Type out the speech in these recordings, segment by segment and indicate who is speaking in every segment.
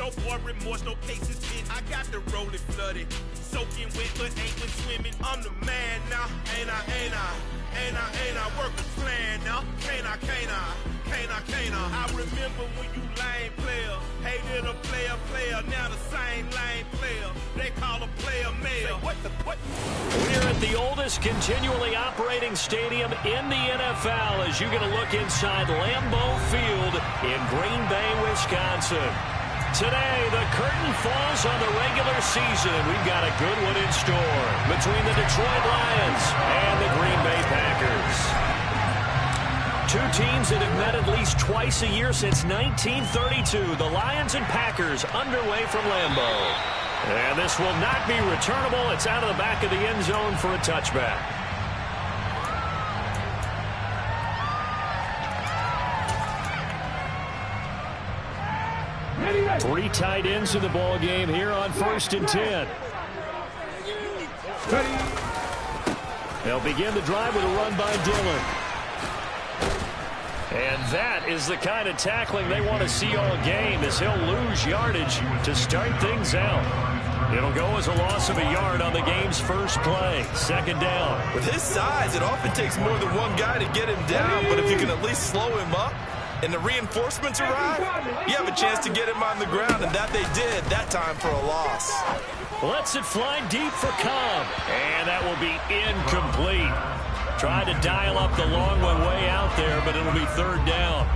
Speaker 1: No more remorse, no cases in. I got the rolling flooded. Soaking wet, but ain't been swimming. I'm the man now. Ain't I work a plan now. Can't I? I remember when you lame player. Hated a player. Now the same lame player. They call a player mayor. What?
Speaker 2: We're at the oldest continually operating stadium in the NFL as you get a look inside Lambeau Field in Green Bay, Wisconsin. Today, the curtain falls on the regular season. We've got a good one in store between the Detroit Lions and the Green Bay Packers. Two teams that have met at least twice a year since 1932. The Lions and Packers underway from Lambeau. And this will not be returnable. It's out of the back of the end zone for a touchback. Three tight ends in the ball game here on 1st and 10. They'll begin the drive with a run by Dillon. And that is the kind of tackling they want to see all game, as he'll lose yardage to start things out. It'll go as a loss of a yard on the game's first play. 2nd down.
Speaker 3: With his size, it often takes more than one guy to get him down, but if you can at least slow him up and the reinforcements arrive, you have a chance to get him on the ground, and that they did that time for a loss.
Speaker 2: Lets it fly deep for Cobb, and that will be incomplete. Tried to dial up the long one way out there, but it'll be 3rd down.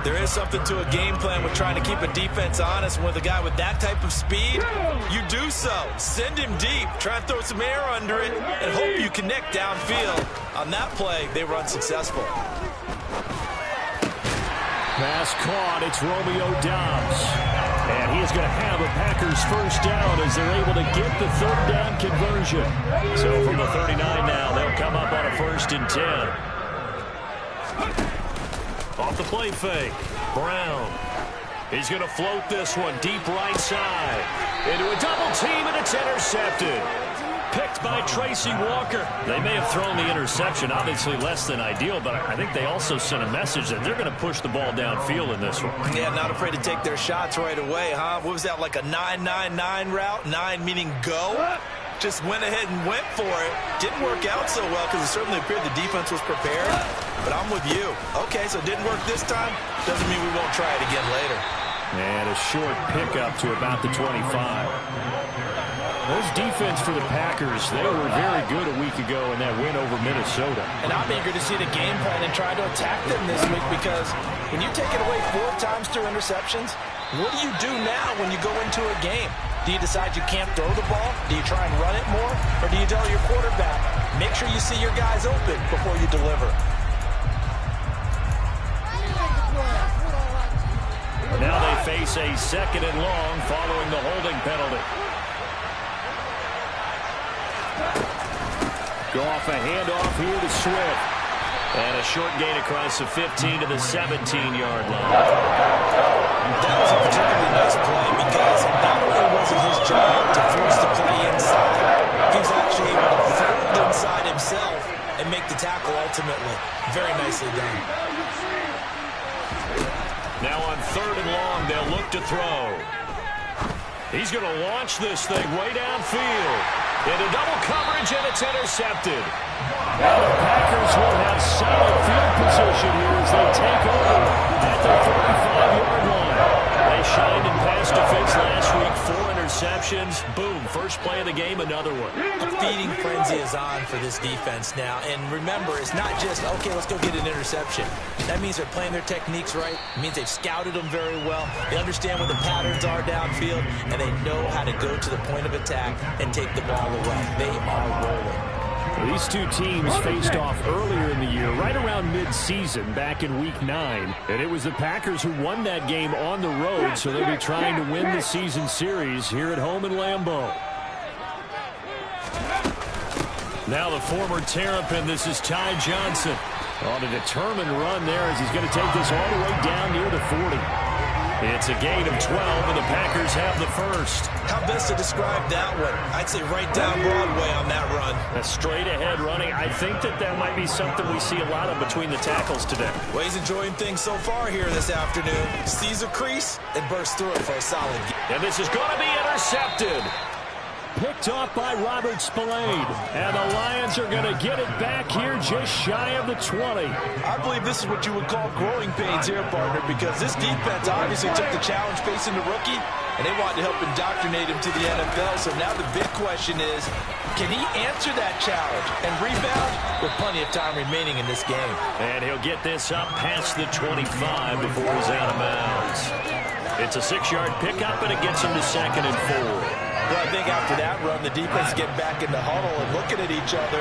Speaker 3: There is something to a game plan with trying to keep a defense honest. With a guy with that type of speed, you do so. Send him deep, try and throw some air under it, and hope you connect downfield. On that play, they were unsuccessful.
Speaker 2: Pass caught. It's Romeo Doubs. And he is going to have a Packers first down as they're able to get the 3rd down conversion. So from the 39 now, they'll come up on a 1st and 10. Off the play fake. Brown. He's going to float this one deep right side. Into a double team, and it's intercepted. Picked by Tracy Walker. They may have thrown the interception, obviously less than ideal, but I think they also sent a message that they're going to push the ball downfield in this one.
Speaker 3: Yeah, not afraid to take their shots right away, huh? What was that, like a 9-9-9 route? 9 meaning go? Just went ahead and went for it. Didn't work out so well because it certainly appeared the defense was prepared. But I'm with you. Okay, so it didn't work this time. Doesn't mean we won't try it again later.
Speaker 2: And a short pickup to about the 25. Those defense for the Packers, they were very good a week ago in that win over Minnesota.
Speaker 4: And I'm eager to see the game plan and try to attack them this week, because when you take it away 4 times through interceptions, what do you do now when you go into a game? Do you decide you can't throw the ball? Do you try and run it more? Or do you tell your quarterback, make sure you see your guys open before you deliver?
Speaker 2: Now they face a 2nd and long following the holding penalty. Go off a handoff here to Swift. And a short gain across the 15 to the 17-yard line.
Speaker 3: That was a particularly nice play because not only was it his job to force the play inside, he was actually able to fold inside himself and make the tackle ultimately. Very nicely done.
Speaker 2: Now on 3rd and long, they'll look to throw. He's going to launch this thing way downfield. Into double coverage, and it's intercepted. Now the Packers will have solid field position here as they take over at the 45-yard line. They shined in pass defense last week. 4 interceptions. Boom, first play of the game, another one.
Speaker 4: A feeding frenzy is on for this defense now. And remember, it's not just, okay, let's go get an interception. That means they're playing their techniques right. It means they've scouted them very well. They understand what the patterns are downfield, and they know how to go to the point of attack and take the ball away. They are rolling.
Speaker 2: These two teams faced off earlier in the year, right around mid-season, back in Week 9. And it was the Packers who won that game on the road, so they'll be trying to win the season series here at home in Lambeau. Now the former Terrapin, this is Ty Johnson. On a determined run there as he's going to take this all the way down near the 40. It's a gain of 12, and the Packers Lions have the first.
Speaker 3: How best to describe that one? I'd say right down Broadway on that run.
Speaker 2: A straight ahead running. I think that might be something we see a lot of between the tackles today.
Speaker 3: Well, he's enjoying things so far here this afternoon. Sees a crease and bursts through it for a solid game.
Speaker 2: And this is going to be intercepted. Picked off by Robert Spillane. And the Lions are going to get it back here just shy of the 20.
Speaker 3: I believe this is what you would call growing pains here, partner, because this defense obviously took the challenge facing the rookie, and they wanted to help indoctrinate him to the NFL. So now the big question is, can he answer that challenge and rebound with plenty of time remaining in this game?
Speaker 2: And he'll get this up past the 25 before he's out of bounds. It's a 6-yard pickup, and it gets him to 2nd and 4.
Speaker 3: Well, I think after that run, the defense getting back in the huddle and looking at each other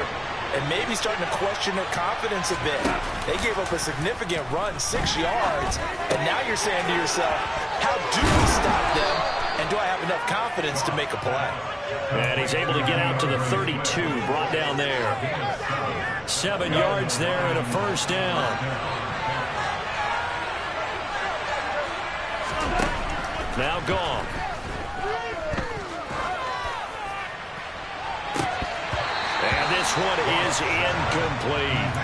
Speaker 3: and maybe starting to question their confidence a bit. They gave up a significant run, 6 yards, and now you're saying to yourself, how do we stop them, and do I have enough confidence to make a play?
Speaker 2: And he's able to get out to the 32, brought down there. 7 yards there and a first down. Now gone. This one is incomplete.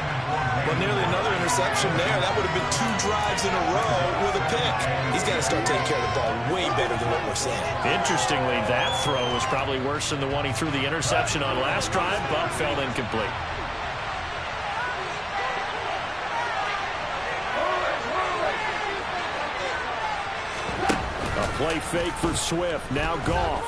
Speaker 3: Well, nearly another interception there. That would have been 2 drives in a row with a pick. He's got to start taking care of the ball way better than what we're seeing.
Speaker 2: Interestingly, that throw was probably worse than the one he threw the interception on last drive, but fell incomplete. A play fake for Swift. Now Goff.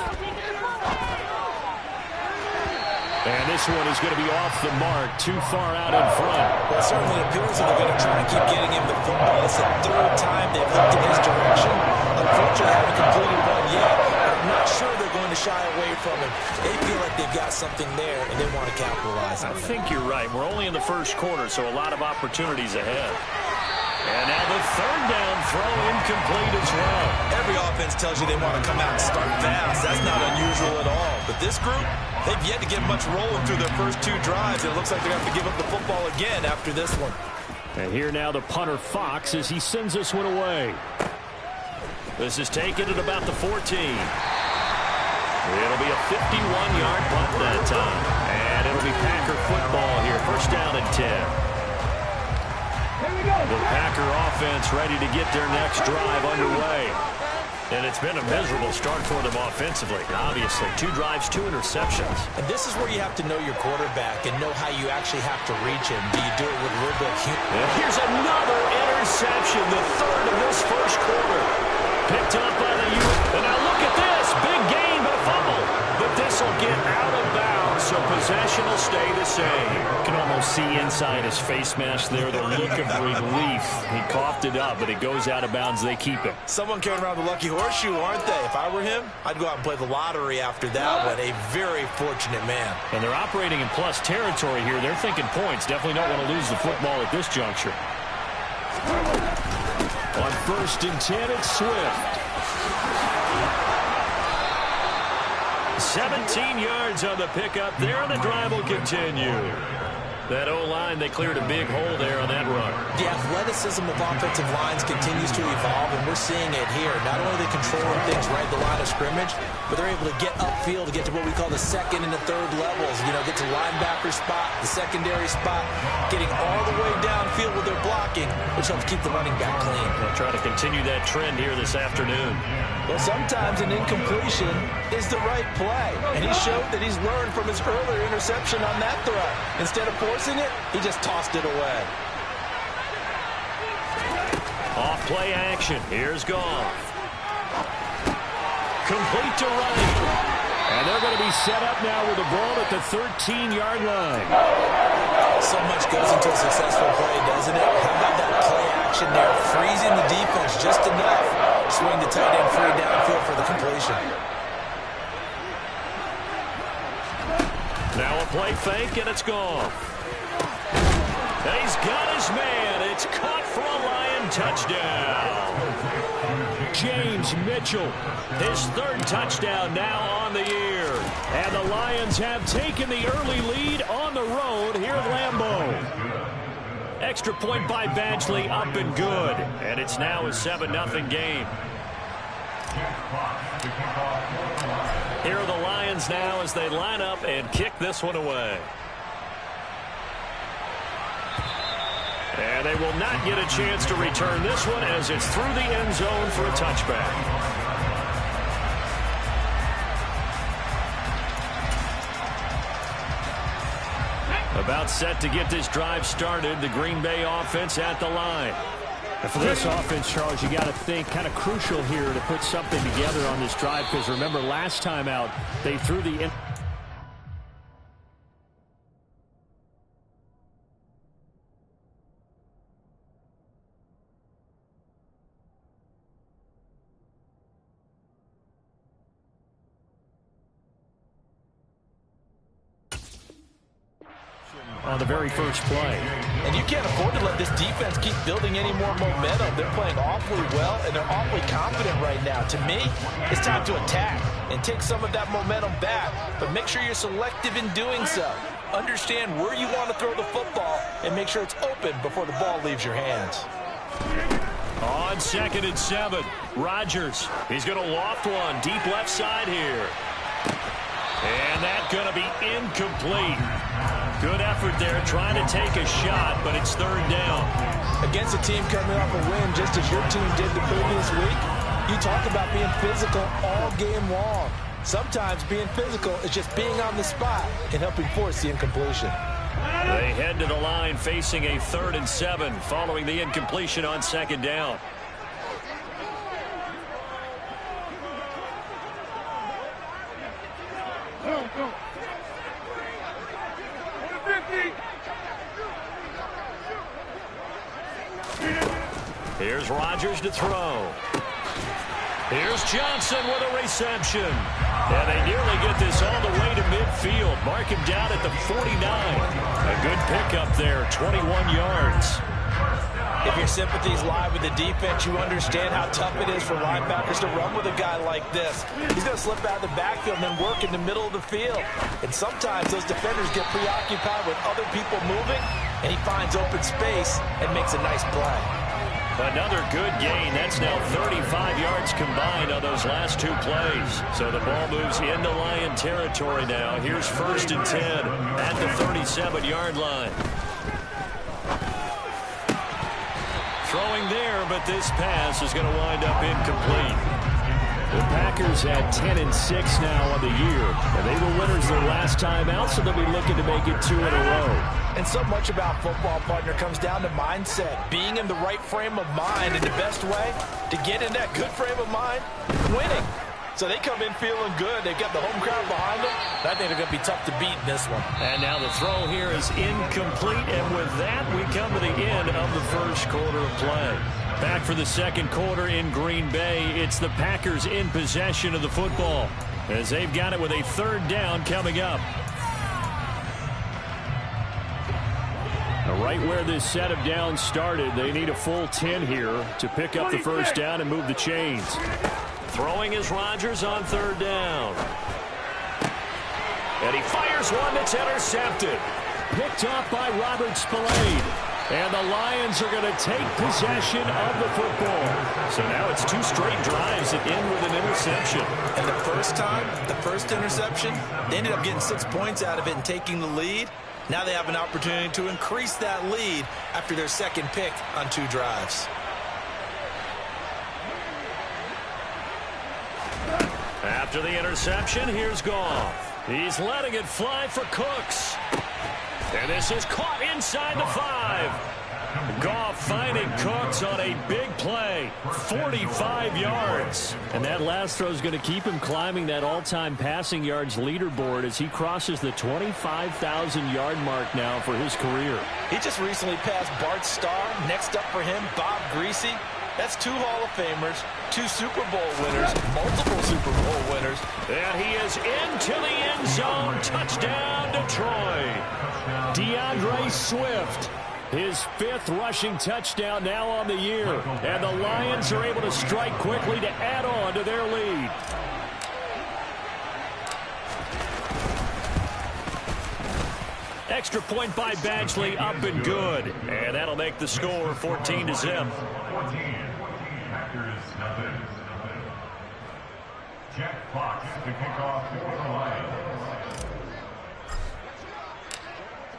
Speaker 2: And this one is going to be off the mark, too far out in front.
Speaker 3: Well, it certainly appears that they're going to try and keep getting him the football. It's the 3rd time they've looked in his direction. Unfortunately, haven't completed one yet. I'm not sure they're going to shy away from him. They feel like they've got something there, and they want to capitalize on it.
Speaker 2: I think you're right. We're only in the first quarter, so a lot of opportunities ahead. And now the 3rd down throw incomplete as well.
Speaker 3: Every offense tells you they want to come out and start fast. That's not unusual at all. But this group, they've yet to get much rolling through their first 2 drives. It looks like they're going to have to give up the football again after this one.
Speaker 2: And here now the punter Fox as he sends this one away. This is taken at about the 14. It'll be a 51-yard punt that time. And it'll be Packer football here. First down and 10. The Packer offense ready to get their next drive underway. And it's been a miserable start for them offensively, obviously. 2 drives, 2 interceptions.
Speaker 3: And this is where you have to know your quarterback and know how you actually have to reach him. Do you do it with a little bit of humor?
Speaker 2: And here's another interception, the 3rd of this first quarter. Picked up by the U. And now look at this. Big gain, but a fumble. But this will get out of bounds, so possession will stay the same. You can almost see inside his face mask there the look of relief. He coughed it up, but it goes out of bounds. They keep it.
Speaker 3: Someone carrying around the lucky horseshoe, aren't they? If I were him, I'd go out and play the lottery after that one. A very fortunate man.
Speaker 2: And they're operating in plus territory here. They're thinking points. Definitely don't want to lose the football at this juncture. On 1st and 10, it's Swift. 17 yards on the pickup there, and the drive will continue. That O-line, they cleared a big hole there on that run.
Speaker 3: The athleticism of offensive lines continues to evolve, and we're seeing it here. Not only are they controlling things right at the line of scrimmage, but they're able to get upfield to get to what we call the 2nd and the 3rd levels. You know, get to linebacker spot, the secondary spot, getting all the way downfield with their blocking, which helps keep the running back clean.
Speaker 2: They'll try to continue that trend here this afternoon.
Speaker 3: Well, sometimes an incompletion is the right play, and he showed that he's learned from his earlier interception on that throw. Instead of forcing it, he just tossed it away.
Speaker 2: Off play action. Here's Goff. Complete to right. And they're going to be set up now with the ball at the 13-yard line.
Speaker 3: So much goes into a successful play, doesn't it? How about that play action there? Freezing the defense just enough. Swing the tight end free downfield for the completion.
Speaker 2: Now a play fake, and it's gone. He's got his man. It's caught for a Lion touchdown. James Mitchell, his 3rd touchdown now on the year. And the Lions have taken the early lead on the road here at Lambeau. Extra point by Badgley, up and good. And it's now a 7-0 game. Here are the Lions now as they line up and kick this one away. And they will not get a chance to return this one as it's through the end zone for a touchback. About set to get this drive started. The Green Bay offense at the line.
Speaker 5: And for this offense, Charles, you got to think kind of crucial here to put something together on this drive, because remember last time out they threw the on the very first play.
Speaker 4: And you can't afford to let this defense keep building any more momentum. They're playing awfully well, and they're awfully confident right now. To me, it's time to attack and take some of that momentum back, but make sure you're selective in doing so. Understand where you want to throw the football and make sure it's open before the ball leaves your hands.
Speaker 2: On 2nd and 7, Rodgers. He's going to loft one deep left side here. And that's going to be incomplete. Good effort there trying to take a shot, but it's 3rd down.
Speaker 4: Against a team coming off a win just as your team did the previous week, you talk about being physical all game long. Sometimes being physical is just being on the spot and helping force the incompletion.
Speaker 2: They head to the line facing a 3rd and 7 following the incompletion on 2nd down. Here's Rodgers to throw. Here's Johnson with a reception. And they nearly get this all the way to midfield. Mark him down at the 49. A good pickup there, 21 yards.
Speaker 4: If your sympathies lie with the defense, you understand how tough it is for linebackers to run with a guy like this. He's going to slip out of the backfield and then work in the middle of the field. And sometimes those defenders get preoccupied with other people moving, and he finds open space and makes a nice play.
Speaker 2: Another good gain. That's now 35 yards combined on those last 2 plays. So the ball moves into Lion territory now. Here's 1st and 10 at the 37-yard line. Throwing there, but this pass is going to wind up incomplete.
Speaker 5: The Packers at 10-6 now on the year, and they were winners their last time out, so they'll be looking to make it 2 in a row.
Speaker 4: And so much about football, partner, comes down to mindset, being in the right frame of mind, and the best way to get in that good frame of mind, winning. So they come in feeling good. They've got the home crowd behind them. I think they're going to be tough to beat in this one.
Speaker 2: And now the throw here is incomplete, and with that, we come to the end of the first quarter of play. Back for the 2nd quarter in Green Bay. It's the Packers in possession of the football as they've got it with a 3rd down coming up. Right where this set of downs started, they need a full 10 here to pick up the 1st down and move the chains. Throwing is Rodgers on 3rd down. And he fires one that's intercepted.
Speaker 5: Picked off by Robert Spillane.
Speaker 2: And the Lions are going to take possession of the football. So now it's 2 straight drives that end with an interception.
Speaker 3: And the first time, the first interception, they ended up getting 6 points out of it and taking the lead. Now they have an opportunity to increase that lead after their 2nd pick on 2 drives.
Speaker 2: After the interception, here's Goff. He's letting it fly for Cooks. And this is caught inside the 5. Goff finding Cooks on a big play. 45 yards.
Speaker 5: And that last throw is going to keep him climbing that all-time passing yards leaderboard as he crosses the 25,000-yard mark now for his career.
Speaker 4: He just recently passed Bart Starr. Next up for him, Bob Greasy. That's 2 Hall of Famers, 2 Super Bowl winners, multiple Super Bowl winners.
Speaker 2: And he is into the end zone. Touchdown, Detroit.
Speaker 5: DeAndre Swift. His 5th rushing touchdown now on the year. And the Lions are able to strike quickly to add on to their lead.
Speaker 2: Extra point by Badgley, up and good. And that'll make the score 14-0.
Speaker 6: Jack Fox to kick off for the Lions.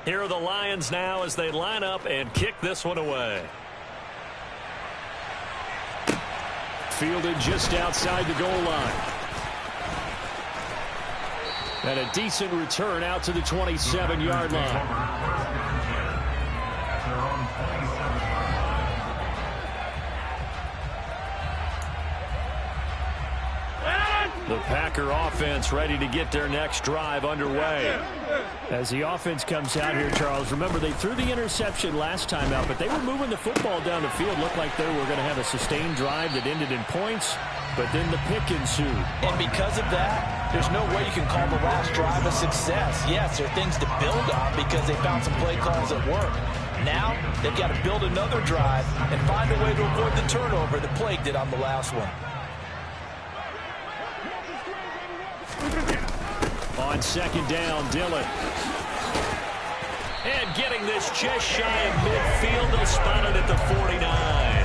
Speaker 2: Here are the Lions now as they line up and kick this one away.
Speaker 5: Fielded just outside the goal line. And a decent return out to the 27-yard line. The Packer offense ready to get their next drive underway. As the offense comes out here, Charles, remember they threw the interception last time out, but they were moving the football down the field. Looked like they were going to have a sustained drive that ended in points, but then the pick ensued.
Speaker 4: And because of that, there's no way you can call the last drive a success. Yes, there are things to build on because they found some play calls that work. Now, they've got to build another drive and find a way to avoid the turnover that plagued it on the last one.
Speaker 5: On second down, Dillon.
Speaker 2: And getting this just shy of midfield, they'll spot it at the 49.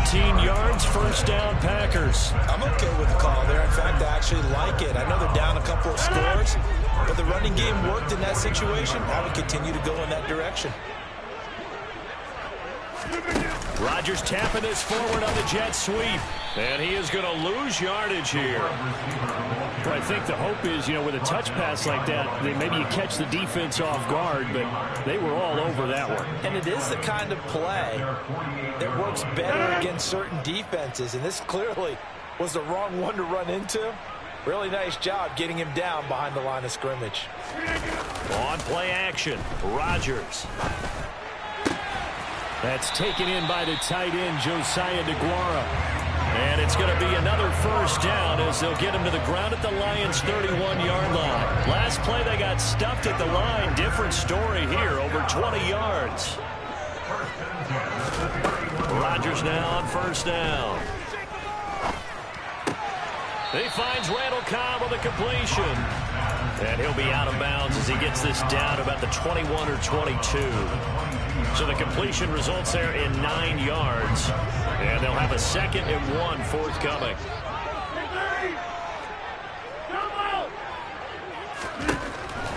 Speaker 5: 13 yards, first down, Packers.
Speaker 3: I'm okay with the call there. In fact, I actually like it. I know they're down a couple of scores, but the running game worked in that situation. I would continue to go in that direction.
Speaker 2: Rodgers tapping this forward on the jet sweep. And he is going to lose yardage here.
Speaker 5: Well, I think the hope is, with a touch pass like that, maybe you catch the defense off guard, but they were all over that one.
Speaker 3: And it is the kind of play that works better against certain defenses, and this clearly was the wrong one to run into. Really nice job getting him down behind the line of scrimmage.
Speaker 2: On play action, Rodgers.
Speaker 5: That's taken in by the tight end, Josiah DeGuara. And it's going to be another first down as they'll get him to the ground at the Lions' 31-yard line. Last play, they got stuffed at the line. Different story here, over 20 yards. Rodgers now on first down. He finds Randall Cobb with a completion. And he'll be out of bounds as he gets this down about the 21 or 22. So the completion results there in 9 yards. And they'll have a 2nd and 1 forthcoming.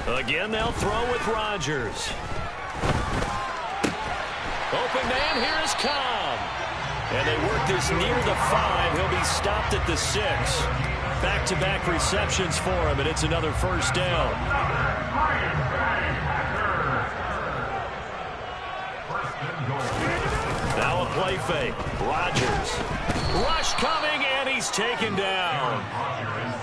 Speaker 5: Again, they'll throw with Rodgers. Open man, here is Cobb. And they work this near the 5. He'll be stopped at the 6. Back-to-back receptions for him, and it's another first down. Now a play fake. Rodgers. Rush coming, and he's taken down.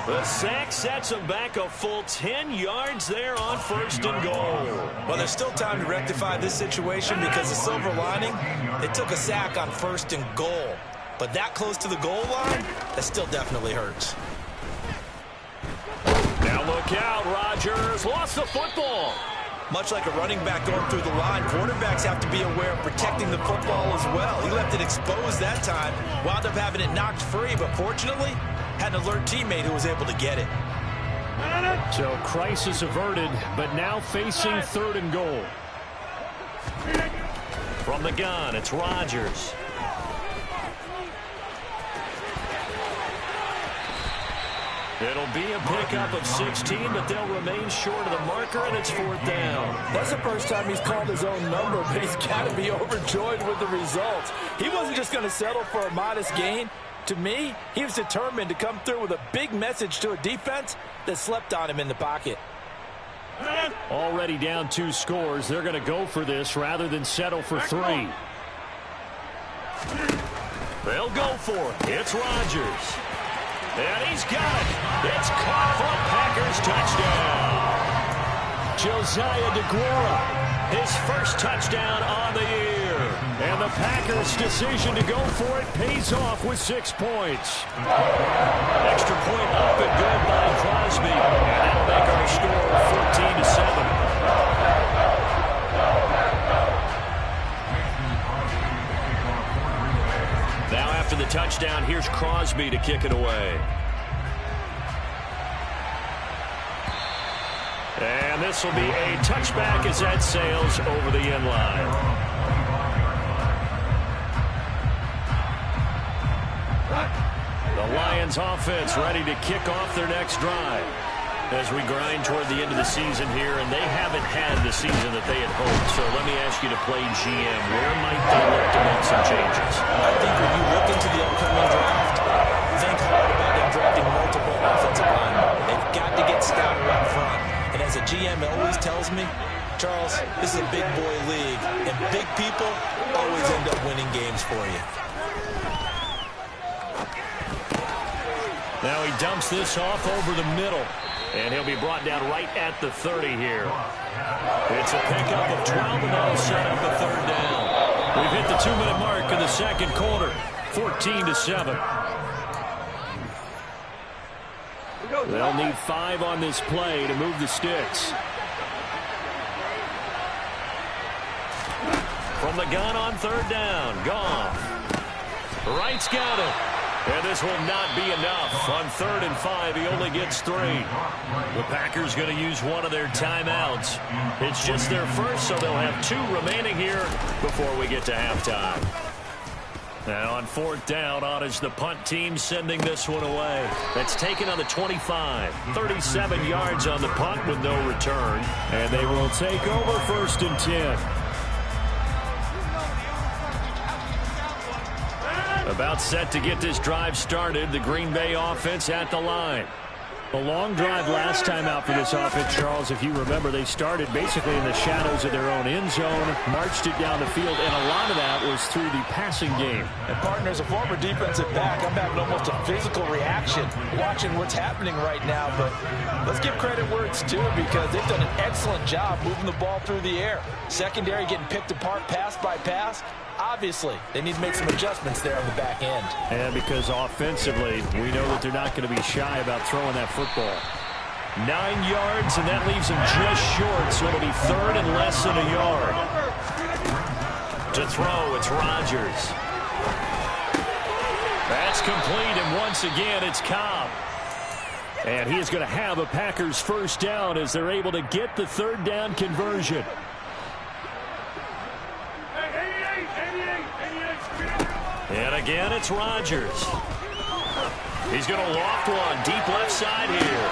Speaker 5: The sack sets him back a full 10 yards there on first and goal.
Speaker 3: Well, there's still time to rectify this situation because the silver lining, they took a sack on first and goal. But that close to the goal line, that still definitely hurts.
Speaker 2: Now look out, Rodgers lost the football.
Speaker 3: Much like a running back going through the line, quarterbacks have to be aware of protecting the football as well. He left it exposed that time, wound up having it knocked free, but fortunately, had an alert teammate who was able to get it.
Speaker 5: So crisis averted, but now facing 3rd and goal.
Speaker 2: From the gun, it's Rodgers. It'll be a pickup of 16, but they'll remain short of the marker, and it's 4th down.
Speaker 4: That's the first time he's called his own number, but he's got to be overjoyed with the results. He wasn't just going to settle for a modest gain. To me, he was determined to come through with a big message to a defense that slept on him in the pocket.
Speaker 5: Already down 2 scores. They're going to go for this rather than settle for 3.
Speaker 2: They'll go for it. It's Rodgers. And he's got it. It's caught for a Packers touchdown.
Speaker 5: Josiah DeGuara,
Speaker 2: his first touchdown on the year.
Speaker 5: And the Packers' decision to go for it pays off with 6 points.
Speaker 2: Extra point up and good by Crosby. And that'll make our score 14-7. Now after the touchdown, here's Crosby to kick it away. And this will be a touchback as that sails over the end line. The Lions offense ready to kick off their next drive as we grind toward the end of the season here, and they haven't had the season that they had hoped. So let me ask you to play GM. Where might they look to make some changes?
Speaker 4: I think when you look into the upcoming draft, think hard about them drafting multiple offensive linemen. They've got to get stouter up front. And as a GM always tells me, Charles, this is a big boy league, and big people always end up winning games for you.
Speaker 2: Now he dumps this off over the middle, and he'll be brought down right at the 30 here. It's a pickup of 12, and that'll set up a third down. We've hit the 2-minute mark in the second quarter, 14-7. They'll need 5 on this play to move the sticks. From the gun on third down, Goff. Wright's got it. And this will not be enough. On 3rd and 5, he only gets 3. The Packers going to use one of their timeouts. It's just their first, so they'll have 2 remaining here before we get to halftime. Now on 4th down, on is the punt team sending this one away. That's taken on the 25. 37 yards on the punt with no return. And they will take over 1st and 10. About set to get this drive started. The Green Bay offense at the line. A long drive last time out for this offense, Charles. If you remember, they started basically in the shadows of their own end zone, marched it down the field, and a lot of that was through the passing game.
Speaker 4: And partner, as a former defensive back, I'm having almost a physical reaction watching what's happening right now. But let's give credit where it's due, because they've done an excellent job moving the ball through the air. Secondary getting picked apart pass by pass. Obviously, they need to make some adjustments there on the back end.
Speaker 2: And because offensively, we know that they're not going to be shy about throwing that football. 9 yards, and that leaves them just short, so it'll be 3rd and less than a yard. To throw, it's Rodgers. That's complete, and once again, it's Cobb. And he is going to have a Packers first down as they're able to get the 3rd down conversion. And again, it's Rodgers. He's going to loft one deep left side here.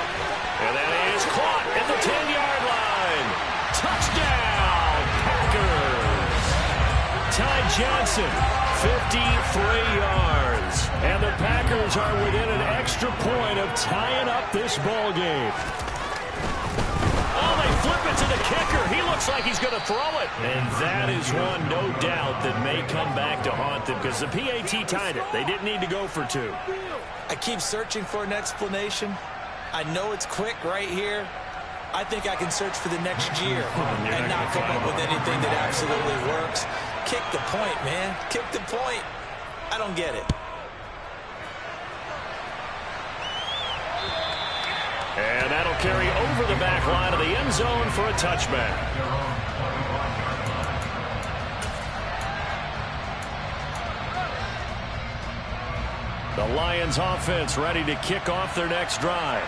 Speaker 2: And that is caught at the 10-yard line. Touchdown, Packers. Ty Johnson, 53 yards. And the Packers are within an extra point of tying up this ball game. Oh, they flip it to the kicker. He looks like he's going to throw it. And that is one, no doubt, that may come back to haunt them, because the PAT tied it. They didn't need to go for 2.
Speaker 4: I keep searching for an explanation. I know it's quick right here. I think I can search for the next year and not come up with anything that absolutely works. Kick the point, man. Kick the point. I don't get it.
Speaker 2: And that'll carry over the back line of the end zone for a touchback. The Lions offense ready to kick off their next drive.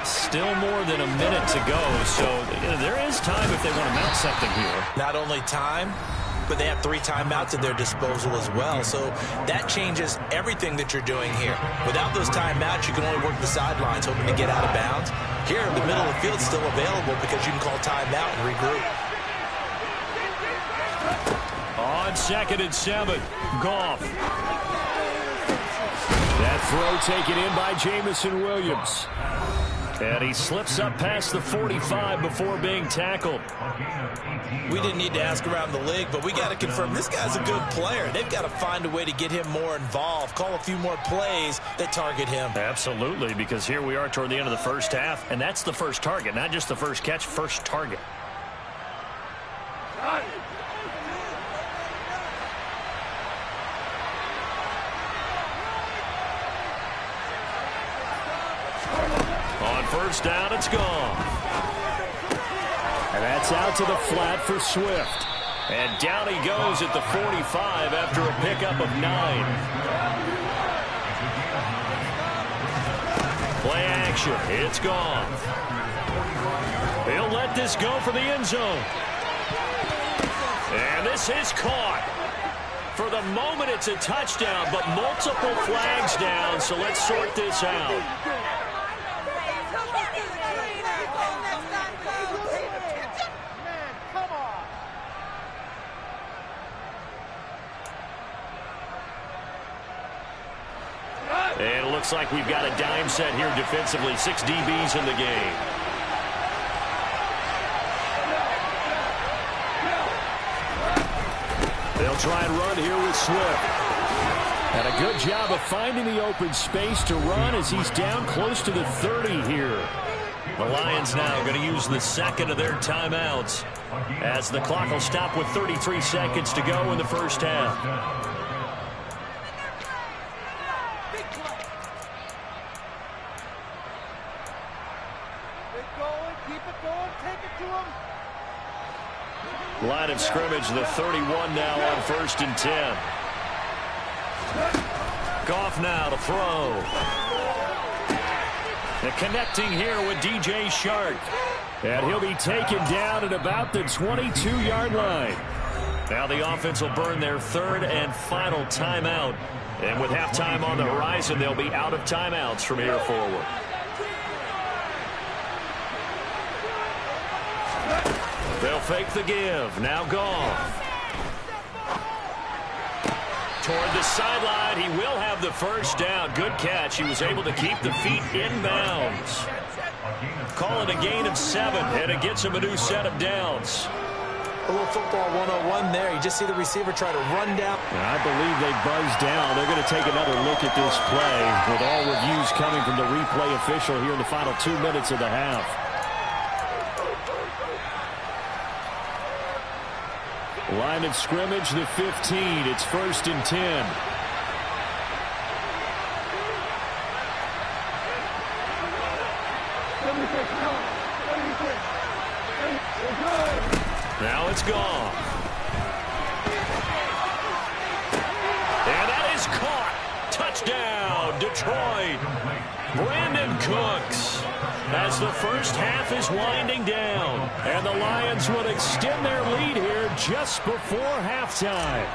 Speaker 2: Still more than a minute to go, so there is time if they want to mount something here.
Speaker 4: Not only time, but they have 3 timeouts at their disposal as well. So that changes everything that you're doing here. Without those timeouts, you can only work the sidelines, hoping to get out of bounds. Here, the middle of the field is still available because you can call timeout and regroup.
Speaker 2: On 2nd and 7, Goff. That throw taken in by Jamison Williams. And he slips up past the 45 before being tackled.
Speaker 4: We didn't need to ask around the league, but we got to confirm this guy's a good player. They've got to find a way to get him more involved, call a few more plays that target him.
Speaker 2: Absolutely, because here we are toward the end of the first half, and that's the first target, not just the first catch, first target. On first down, it's gone. And that's out to the flat for Swift. And down he goes at the 45 after a pickup of 9. Play action. It's gone. He'll let this go for the end zone. And this is caught. For the moment, it's a touchdown, but multiple flags down, so let's sort this out. And it looks like we've got a dime set here defensively. 6 DBs in the game. They'll try and run here with Swift. And a good job of finding the open space to run as he's down close to the 30 here. The Lions now going to use the second of their timeouts as the clock will stop with 33 seconds to go in the first half. Line of scrimmage, the 31 now on 1st and 10. Goff now to throw. And connecting here with DJ Shark. And he'll be taken down at about the 22-yard line. Now the offense will burn their 3rd and final timeout. And with halftime on the horizon, they'll be out of timeouts from here forward. They'll fake the give. Now Goff. Toward the sideline. He will have the first down. Good catch. He was able to keep the feet inbounds. Call it a gain of 7, and it gets him a new set of downs.
Speaker 4: A little football 101 there. You just see the receiver try to run down.
Speaker 5: I believe they buzzed down. They're going to take another look at this play with all reviews coming from the replay official here in the final 2 minutes of the half. Line of scrimmage, the 15. It's 1st and 10. Now it's gone. And that is caught. Touchdown, Detroit. Brandon Cooks. As the first half is winding down. And the Lions will extend their lead here just before halftime.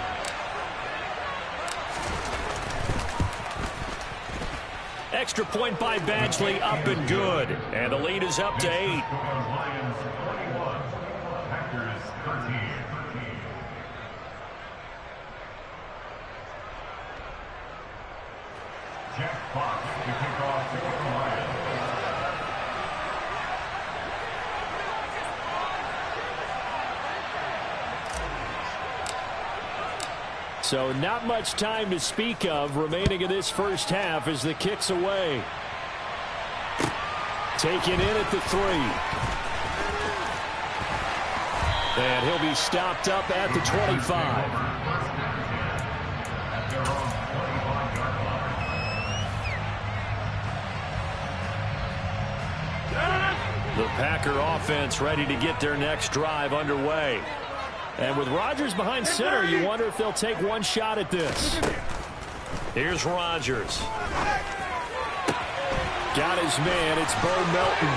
Speaker 5: Extra point by Badgley, up and good. And the lead is up to 8.
Speaker 6: Lions 31, Packers 13. Jeff Fox to kick off for the Lions.
Speaker 5: So not much time to speak of remaining in this first half as the kick's away. Taken in at the 3. And he'll be stopped up at the 25. The Packer offense ready to get their next drive underway. And with Rodgers behind center, you wonder if they'll take one shot at this. Here's Rodgers. Got his man. It's Bo Melton.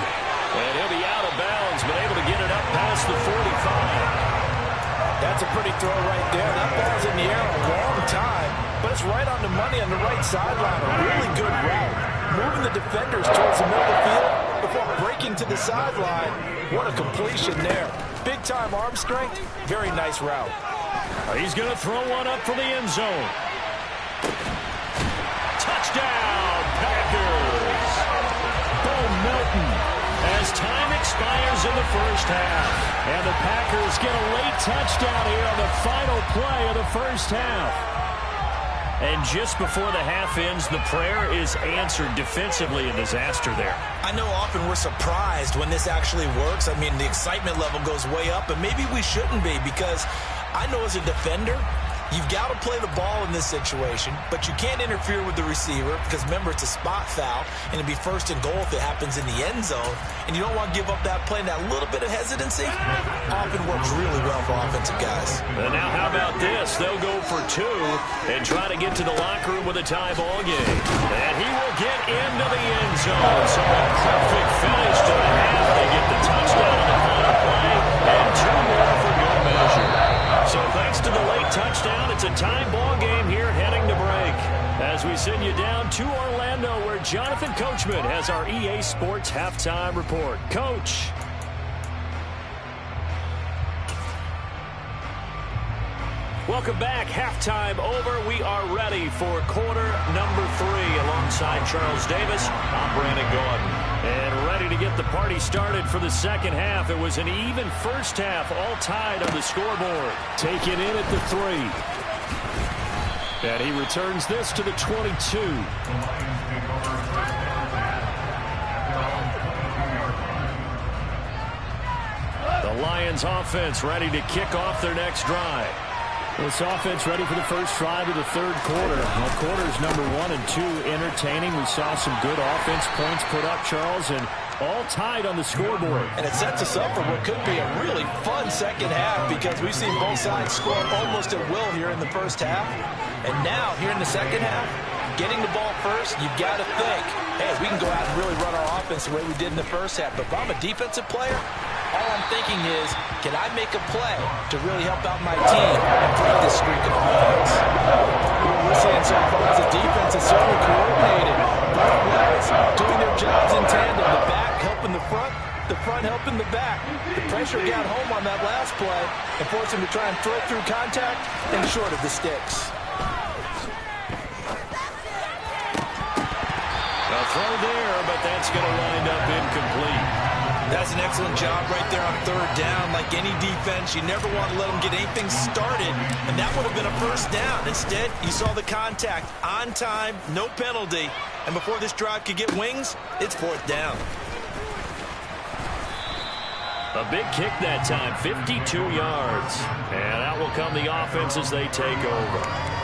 Speaker 5: And he'll be out of bounds, but able to get it up past the 45.
Speaker 4: That's a pretty throw right there. That ball's in the air a long time, but it's right on the money on the right sideline. A really good route. Moving the defenders towards the middle of the field before breaking to the sideline. What a completion there. Big-time arm strength. Very nice route.
Speaker 2: He's going to throw one up for the end zone. Touchdown, Packers. Bo Melton as time expires in the first half. And the Packers get a late touchdown here on the final play of the first half. And just before the half ends, the prayer is answered defensively. A disaster there.
Speaker 4: I know often we're surprised when this actually works. I mean, the excitement level goes way up, and maybe we shouldn't be, because I know as a defender, you've got to play the ball in this situation, but you can't interfere with the receiver because, remember, it's a spot foul, and it'd be 1st and goal if it happens in the end zone, and you don't want to give up that play. And that little bit of hesitancy often works really well for offensive guys.
Speaker 2: And now how about this? They'll go for 2 and try to get to the locker room with a tie ball game. And he will get into the end zone. So a perfect finish to the half. They get the touchdown on the final play and 2 more for good measure. So thanks to the late touchdown, It's a tie ball game here heading to break. As we send you down to Orlando, where Jonathan Coachman has our EA Sports halftime report. Coach. Welcome back. Halftime over. We are ready for quarter number 3. Alongside Charles Davis, I'm Brandon Gordon. And ready to get the party started for the second half. It was an even first half, all tied on the scoreboard. Taken in at the 3. And he returns this to the 22. The Lions offense ready to kick off their next drive. This offense ready for the first drive of the third quarter. Well, quarters number 1 and 2 entertaining. We saw some good offense points put up, Charles, and all tied on the scoreboard.
Speaker 4: And it sets us up for what could be a really fun second half because we've seen both sides score almost at will here in the first half. And now, here in the second half, getting the ball first, you've got to think, hey, we can go out and really run our offense the way we did in the first half. But if I'm a defensive player, all I'm thinking is, can I make a play to really help out my team and break this streak of offense? What we're seeing so far is the defense is certainly coordinated. Both ways doing their jobs in tandem. The back helping the front helping the back. The pressure got home on that last play and forced him to try and throw through contact and short of the sticks.
Speaker 2: A throw there, but that's going to wind up incomplete.
Speaker 3: That's an excellent job right there on third down. Like any defense, you never want to let them get anything started, and that would have been a first down. Instead, you saw the contact on time, no penalty, and before this drive could get wings, it's fourth down.
Speaker 2: A big kick that time, 52 yards. And out will come the offense as they take over.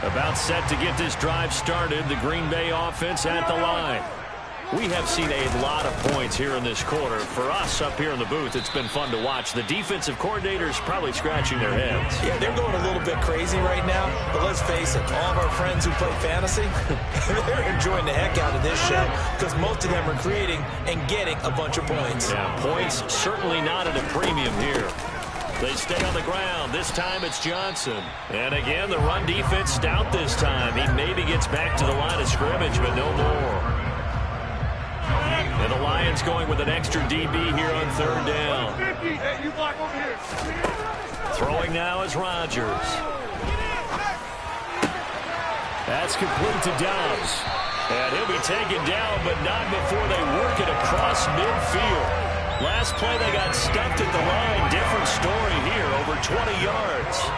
Speaker 2: About set to get this drive started. The Green Bay offense at the line. We have seen a lot of points here in this quarter. For us up here in the booth, it's been fun to watch. The defensive coordinators probably scratching their heads.
Speaker 4: Yeah, they're going a little bit crazy right now. But let's face it, all of our friends who play fantasy, they're enjoying the heck out of this show because most of them are creating and getting a bunch of points.
Speaker 2: Yeah, points certainly not at a premium here. They stay on the ground. This time it's Johnson. And again, the run defense stout this time. He maybe gets back to the line of scrimmage, but no more. And the Lions going with an extra DB here on third down. Throwing now is Rodgers. That's complete to Dobbs. And he'll be taken down, but not before they work it across midfield. Last play, they got stuffed at the line. Different story here, over 20 yards.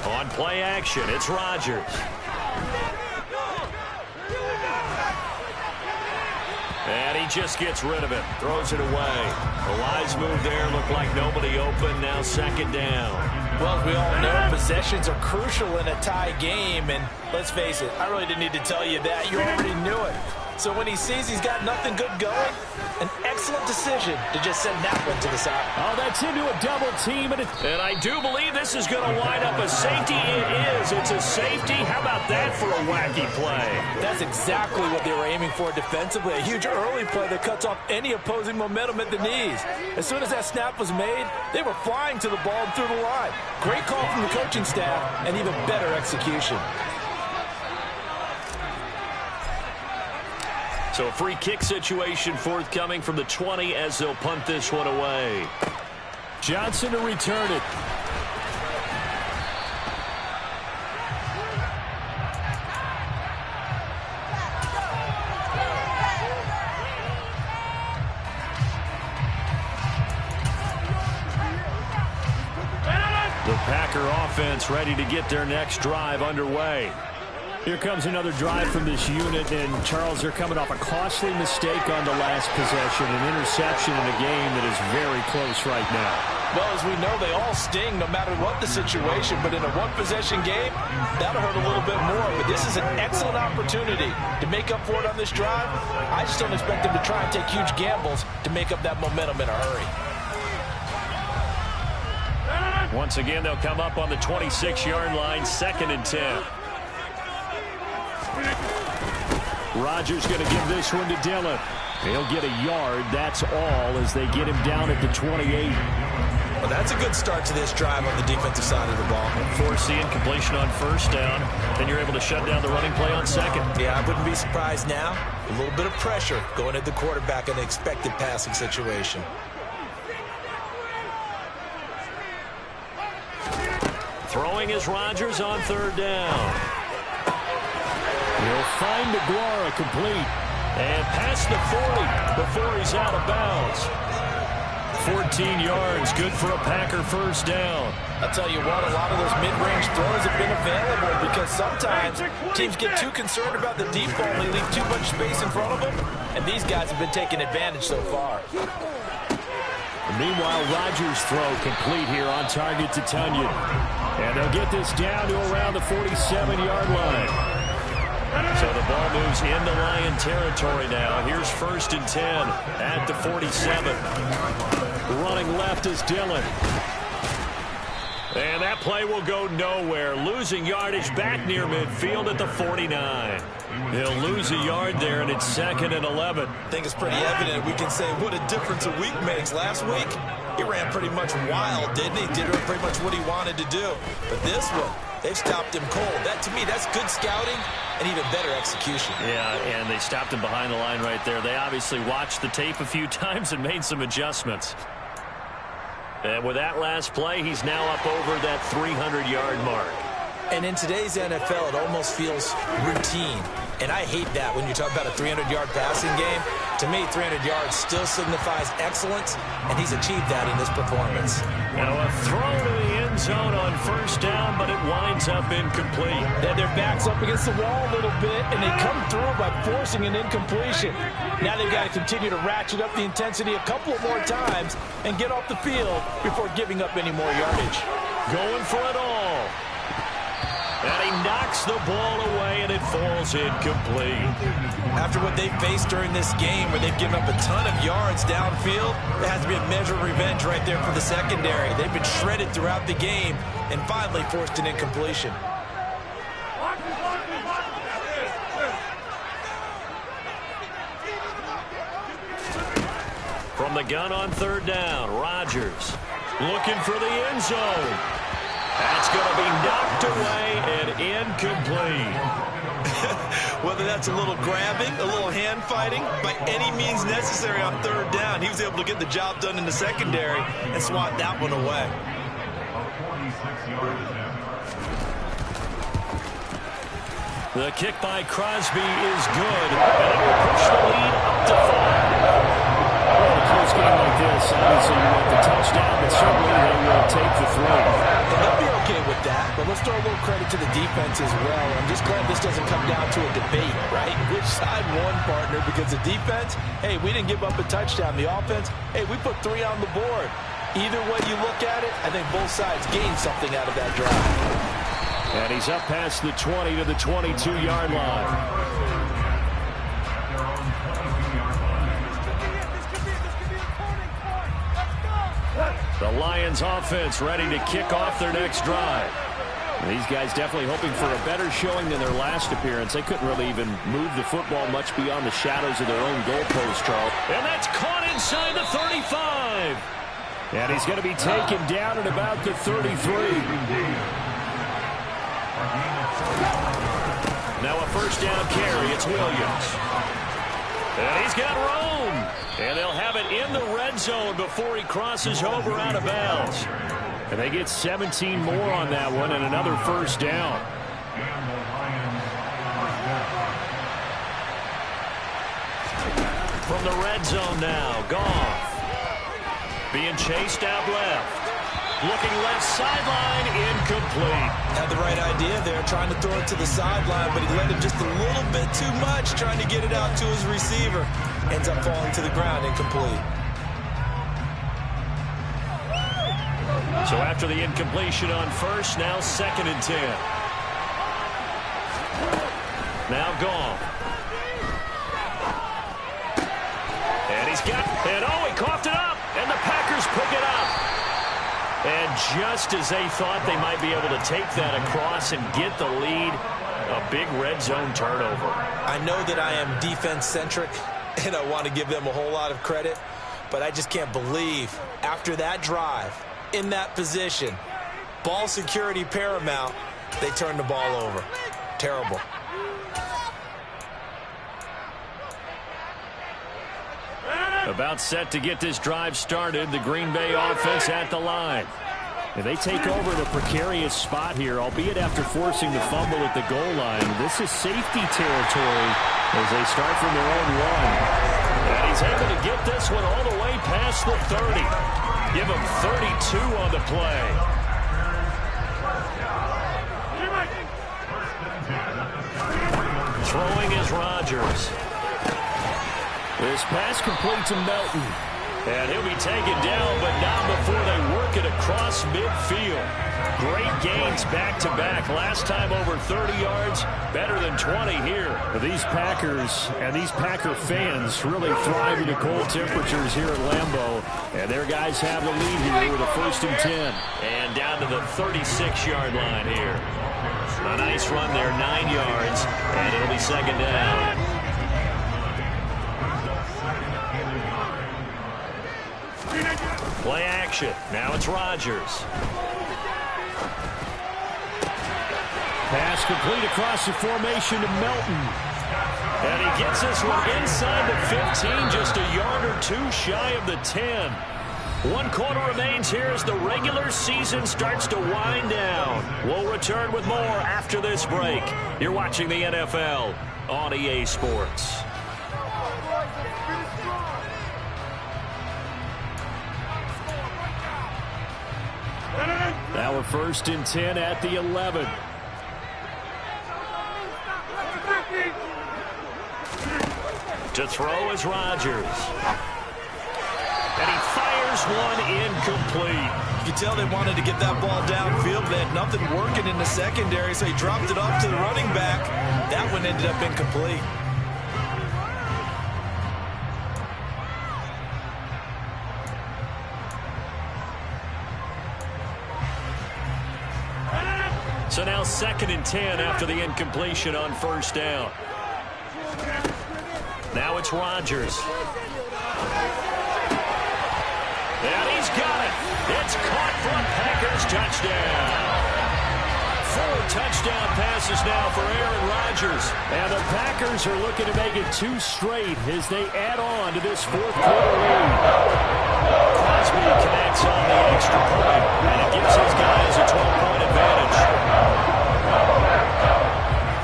Speaker 2: On play action, it's Rodgers. And he just gets rid of it, throws it away. The wise move there, looked like nobody open, now second down.
Speaker 4: Well, as we all know, possessions are crucial in a tie game, and let's face it, I really didn't need to tell you that. You already knew it. So when he sees he's got nothing good going, an excellent decision to just send that one to the side.
Speaker 2: Oh, that's into a double team. And I do believe this is going to wind up a safety. It is. It's a safety. How about that for a wacky play?
Speaker 4: That's exactly what they were aiming for defensively. A huge early play that cuts off any opposing momentum at the knees. As soon as that snap was made, they were flying to the ball and through the line. Great call from the coaching staff and even better execution.
Speaker 2: So a free kick situation forthcoming from the 20 as they'll punt this one away. Johnson to return it. The Packer offense ready to get their next drive underway. Here comes another drive from this unit, and Charles, they're coming off a costly mistake on the last possession, an interception in a game that is very close right now.
Speaker 4: Well, as we know, they all sting no matter what the situation, but in a one-possession game, that'll hurt a little bit more. But this is an excellent opportunity to make up for it on this drive. I just don't expect them to try and take huge gambles to make up that momentum in a hurry.
Speaker 2: Once again, they'll come up on the 26-yard line, 2nd and 10.
Speaker 5: Rodgers going to give this one to Dillon. He'll get a yard. That's all as they get him down at the 28.
Speaker 3: Well, that's a good start to this drive on the defensive side of the ball.
Speaker 2: Force the incompletion on first down. Then you're able to shut down the running play on second.
Speaker 3: Yeah, I wouldn't be surprised now. A little bit of pressure going at the quarterback in an expected passing situation.
Speaker 2: Throwing is Rodgers on third down.
Speaker 5: He'll find Aguara complete.
Speaker 2: And past the 40 before he's out of bounds. 14 yards, good for a Packer first down.
Speaker 3: I'll tell you what, a lot of those mid-range throws have been available because sometimes teams get too concerned about the deep ball and they leave too much space in front of them, and these guys have been taking advantage so far.
Speaker 5: Meanwhile, Rodgers' throw complete here on target to Tunyon. And they'll get this down to around the 47-yard line.
Speaker 2: So the ball moves into Lion territory now. Here's 1st and 10 at the 47.
Speaker 5: Running left is Dillon.
Speaker 2: And that play will go nowhere. Losing yardage back near midfield at the 49. He'll lose a yard there, and it's 2nd and 11.
Speaker 3: I think it's pretty evident we can say what a difference a week makes. Last week, he ran pretty much wild, didn't he? Did pretty much what he wanted to do. But this one, they've stopped him cold. That, to me, that's good scouting and even better execution.
Speaker 2: Yeah, and they stopped him behind the line right there. They obviously watched the tape a few times and made some adjustments. And with that last play, he's now up over that 300-yard mark.
Speaker 3: And in today's NFL, it almost feels routine. And I hate that when you talk about a 300-yard passing game. To me, 300 yards still signifies excellence, and he's achieved that in this performance.
Speaker 2: Now a throw to the end zone on first down, but it winds up incomplete.
Speaker 7: Then their back's up against the wall a little bit, and they come through by forcing an incompletion. Now they've got to continue to ratchet up the intensity a couple of more times and get off the field before giving up any more yardage.
Speaker 2: Going for it all. And he knocks the ball away, and it falls incomplete.
Speaker 3: After what they faced during this game where they've given up a ton of yards downfield, there has to be a measure of revenge right there for the secondary. They've been shredded throughout the game and finally forced an incompletion.
Speaker 2: From the gun on third down, Rodgers looking for the end zone. That's going to be knocked away and incomplete.
Speaker 3: Whether that's a little grabbing, a little hand fighting, by any means necessary on third down, he was able to get the job done in the secondary and swat that one away.
Speaker 6: A 46-yard attempt.
Speaker 2: The kick by Crosby is good, and it will push the lead up to 5.
Speaker 5: Well, in a close game like this, obviously you want the touchdown, but certainly they will take the throw.
Speaker 7: And they'll be okay with that, but let's throw a little credit to the defense as well. I'm just glad this doesn't come down to a debate, right? Which side won, partner? Because the defense, hey, we didn't give up a touchdown. The offense, hey, we put 3 on the board. Either way you look at it, I think both sides gained something out of that drive.
Speaker 5: And he's up past the 20 to the 22-yard line.
Speaker 2: The Lions offense ready to kick off their next drive.
Speaker 5: These guys definitely hoping for a better showing than their last appearance. They couldn't really even move the football much beyond the shadows of their own goalpost, Charles.
Speaker 2: And that's caught inside the 35.
Speaker 5: And he's going to be taken down at about the 33.
Speaker 2: Now a first down carry. It's Williams. And he's got Rome. And they'll have it in the red zone before he crosses over out of bounds.
Speaker 5: And they get 17 more on that one and another first down.
Speaker 2: From the red zone now, Goff. Being chased out left. Looking left sideline, incomplete.
Speaker 3: Had the right idea there, trying to throw it to the sideline, but he let him just a little bit too much, trying to get it out to his receiver. Ends up falling to the ground, incomplete.
Speaker 2: So after the incompletion on first, now 2nd and 10. Now Goff. And he's got, and oh, he coughed it up, and the Packers pick it up. And just as they thought they might be able to take that across and get the lead, a big red zone turnover.
Speaker 4: I know that I am defense-centric, and I want to give them a whole lot of credit, but I just can't believe after that drive, in that position, ball security paramount, they turned the ball over. Terrible.
Speaker 2: About set to get this drive started, the Green Bay offense at the line.
Speaker 5: And they take over in a precarious spot here, albeit after forcing the fumble at the goal line. This is safety territory as they start from their own one.
Speaker 2: And he's able to get this one all the way past the 30. Give him 32 on the play. Throwing is Rodgers.
Speaker 5: This pass complete to Melton.
Speaker 2: And he'll be taken down, but not before they work it across midfield. Great gains back-to-back. Last time over 30 yards, better than 20 here.
Speaker 5: These Packers and these Packer fans really thrive in the cold temperatures here at Lambeau. And their guys have the lead here with a 1st and 10.
Speaker 2: And down to the 36-yard line here. A nice run there, 9 yards, and it'll be 2nd down. Play action. Now it's Rodgers.
Speaker 5: Pass complete across the formation to Melton.
Speaker 2: And he gets this one inside the 15, just a yard or two shy of the 10. 1 quarter remains here as the regular season starts to wind down. We'll return with more after this break. You're watching the NFL on EA Sports.
Speaker 5: Now we're 1st and 10 at the 11.
Speaker 2: To throw is Rodgers. And he fires one incomplete.
Speaker 3: You can tell they wanted to get that ball downfield. They had nothing working in the secondary, so he dropped it off to the running back. That one ended up incomplete.
Speaker 2: So now 2nd and 10 after the incompletion on 1st down. Now it's Rodgers. And he's got it. It's caught for a Packers touchdown. 4 touchdown passes now for Aaron Rodgers.
Speaker 5: And the Packers are looking to make it 2 straight as they add on to this 4th quarter lead.
Speaker 2: Crosby connects on the extra point, and it gives his guys a 12-point advantage.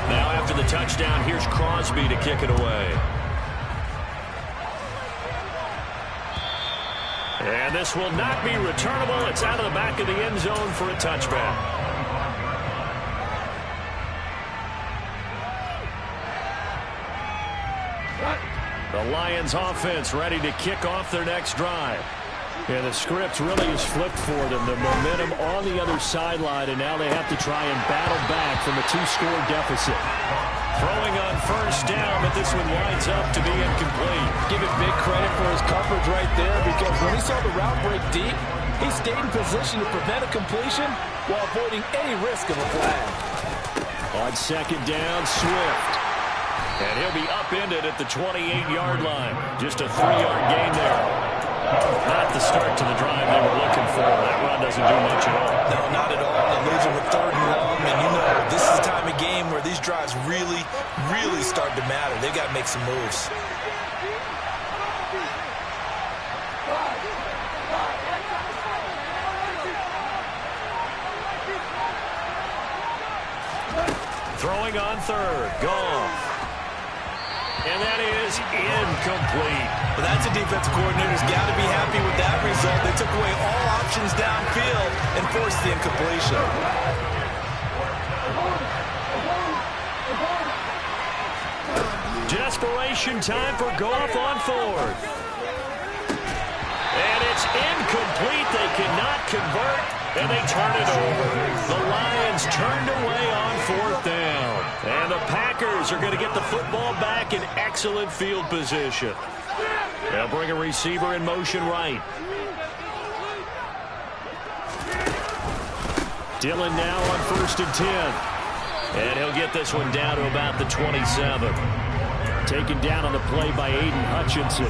Speaker 2: Now after the touchdown, here's Crosby to kick it away. And this will not be returnable. It's out of the back of the end zone for a touchback. The Lions offense ready to kick off their next drive.
Speaker 5: And the script really is flipped for them. The momentum on the other sideline, and now they have to try and battle back from a 2-score deficit.
Speaker 2: Throwing on 1st down, but this one winds up to be incomplete.
Speaker 7: Give him big credit for his coverage right there, because when he saw the route break deep, he stayed in position to prevent a completion while avoiding any risk of a flag.
Speaker 5: On 2nd down, Swift.
Speaker 2: And he'll be upended at the 28-yard line. Just a 3-yard gain there. Not the start to the drive they were looking for. That run doesn't do much at all.
Speaker 3: No, not at all. They lose it with 3rd and long, and you know this is the time of game where these drives really, really start to matter. They've got to make some moves.
Speaker 2: Throwing on 3rd. Goff. And that is incomplete.
Speaker 3: Well, that's a defensive coordinator's got to be happy with that result. They took away all options downfield and forced the incompletion.
Speaker 2: Desperation time for Goff on 4th. And it's incomplete. They cannot convert, and they turn it over. The Lions turned away on 4th down. And the Packers are going to get the football back in excellent field position. They'll bring a receiver in motion right. Dillon now on 1st and 10. And he'll get this one down to about the 27. Taken down on the play by Aiden Hutchinson.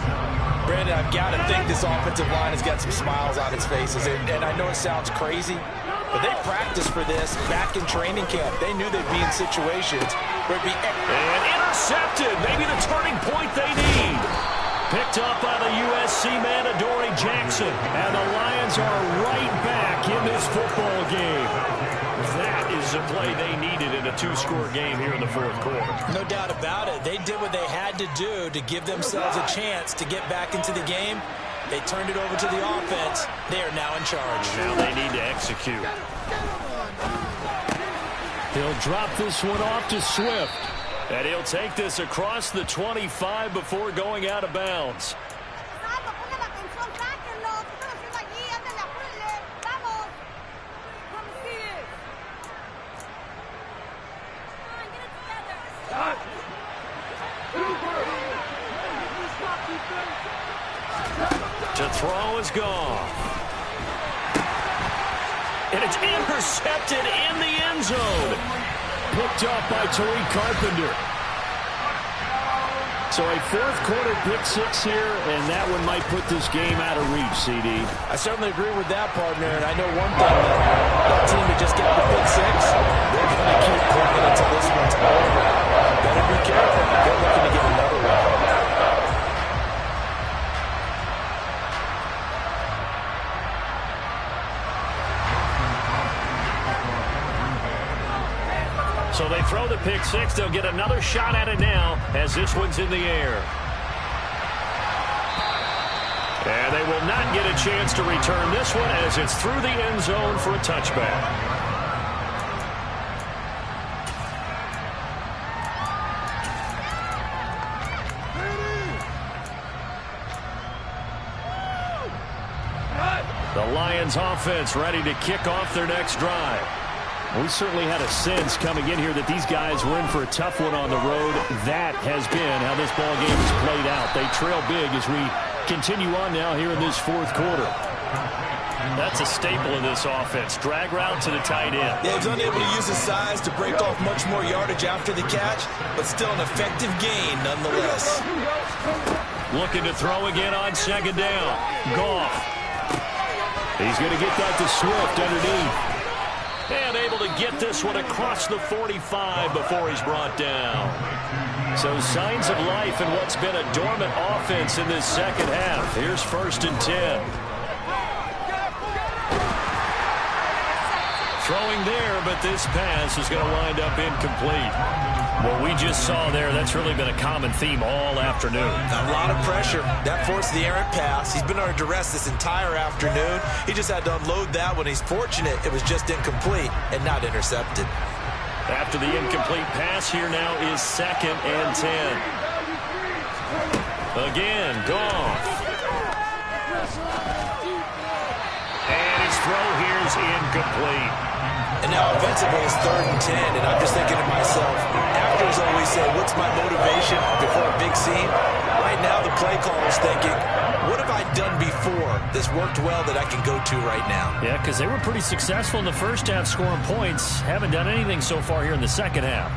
Speaker 7: Brandon, I've got to think this offensive line has got some smiles on its faces. And I know it sounds crazy, but they practiced for this back in training camp. They knew they'd be in situations where it'd be...
Speaker 2: And intercepted. Maybe the turning point they need. Picked up by the USC man, Adoree Jackson. And the Lions are right back in this football game. That is the play they needed in a 2-score game here in the 4th quarter.
Speaker 7: No doubt about it. They did what they had to do to give themselves a chance to get back into the game. They turned it over to the offense. They are now in charge.
Speaker 2: Now they need to execute. He'll drop this one off to Swift. And he'll take this across the 25 before going out of bounds. To throw is gone. And it's intercepted in the end zone. Picked up by Tariq Carpenter. So a 4th quarter pick-6 here, and that one might put this game out of reach, CD.
Speaker 7: I certainly agree with that, partner. And I know one thing, that team that just got the pick-6, they're going to keep playing until this one's over. Better be careful. They're looking to get another one.
Speaker 2: So they throw the pick-6. They'll get another shot at it now as this one's in the air. And they will not get a chance to return this one as it's through the end zone for a touchback. The Lions offense ready to kick off their next drive. We certainly had a sense coming in here that these guys were in for a tough one on the road. That has been how this ball game has played out. They trail big as we continue on now here in this 4th quarter. That's a staple of this offense. Drag route to the tight end.
Speaker 7: Yeah, he's unable to use his size to break off much more yardage after the catch, but still an effective gain nonetheless.
Speaker 2: Looking to throw again on 2nd down. Goff. He's going to get that to Swift underneath. And able to get this one across the 45 before he's brought down. So signs of life in what's been a dormant offense in this 2nd half. Here's 1st and 10. Throwing there, but this pass is going to wind up incomplete. What we just saw there, that's really been a common theme all afternoon.
Speaker 7: A lot of pressure. That forced the errant pass. He's been under duress this entire afternoon. He just had to unload that one. He's fortunate it was just incomplete and not intercepted.
Speaker 2: After the incomplete pass, here now is 2nd and 10. Again, Goff. And his throw here is incomplete.
Speaker 7: And now offensively it's 3rd and 10, and I'm just thinking to myself, actors always say, what's my motivation before a big scene? Right now the play caller's thinking, what have I done before this worked well that I can go to right now?
Speaker 2: Yeah, because they were pretty successful in the 1st half scoring points. Haven't done anything so far here in the 2nd half.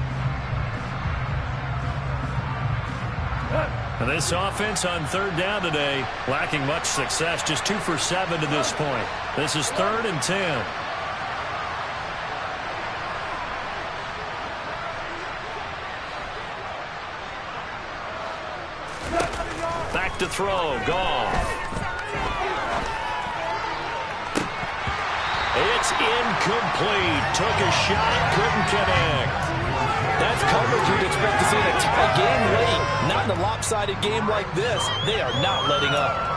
Speaker 2: And this offense on 3rd down today, lacking much success, just 2 for 7 to this point. This is 3rd and 10. Back to throw, Goff. It's incomplete. Took a shot, couldn't connect.
Speaker 7: That's coverage you'd expect to see in a tie game late. Not in a lopsided game like this. They are not letting up.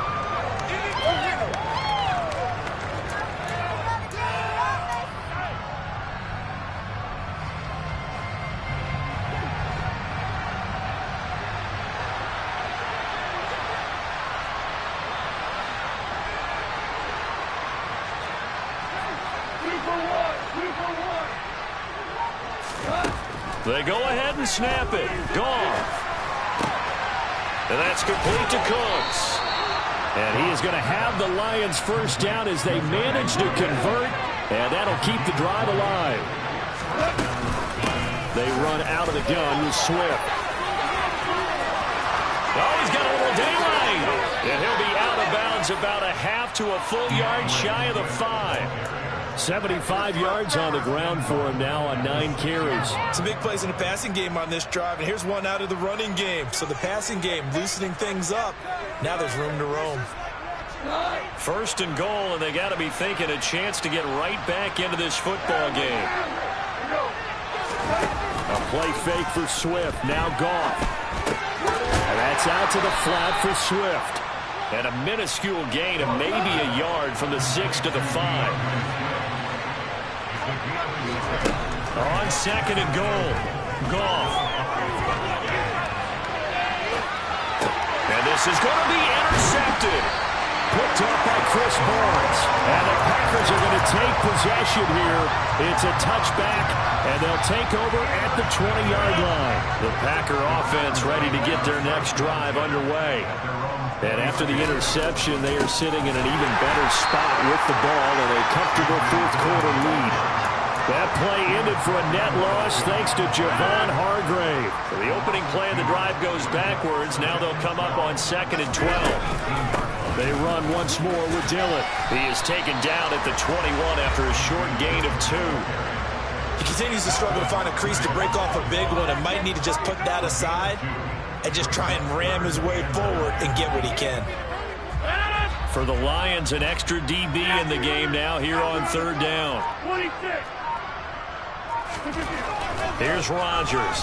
Speaker 2: They go ahead and snap it. Goff. And that's complete to Cooks. And he is going to have the Lions first down as they manage to convert.
Speaker 5: And that'll keep the drive alive. They run out of the gun with Swift. Oh, he's got a little daylight. And he'll be out of bounds about a half to a full yard shy of the 5. 75 yards on the ground for him now on 9 carries.
Speaker 3: Some big plays in the passing game on this drive, and here's one out of the running game. So the passing game loosening things up. Now there's room to roam.
Speaker 2: First and goal, and they got to be thinking a chance to get right back into this football game.
Speaker 5: A play fake for Swift. Now Goff. And that's out to the flat for Swift. And a minuscule gain of maybe a yard from the 6 to the 5. On second and goal, Goff. And this is going to be intercepted. Picked up by Chris Barnes. And the Packers are going to take possession here. It's a touchback, and they'll take over at the 20-yard line. The Packer offense ready to get their next drive underway. And after the interception, they are sitting in an even better spot with the ball in a comfortable fourth-quarter lead. That play ended for a net loss thanks to Javon Hargrave. The opening play of the drive goes backwards. Now they'll come up on 2nd and 12. They run once more with Dillon. He is taken down at the 21 after a short gain of 2.
Speaker 3: He continues to struggle to find a crease to break off a big one and might need to just put that aside and just try and ram his way forward and get what he can.
Speaker 2: For the Lions, an extra DB in the game now here on 3rd down. Here's Rodgers.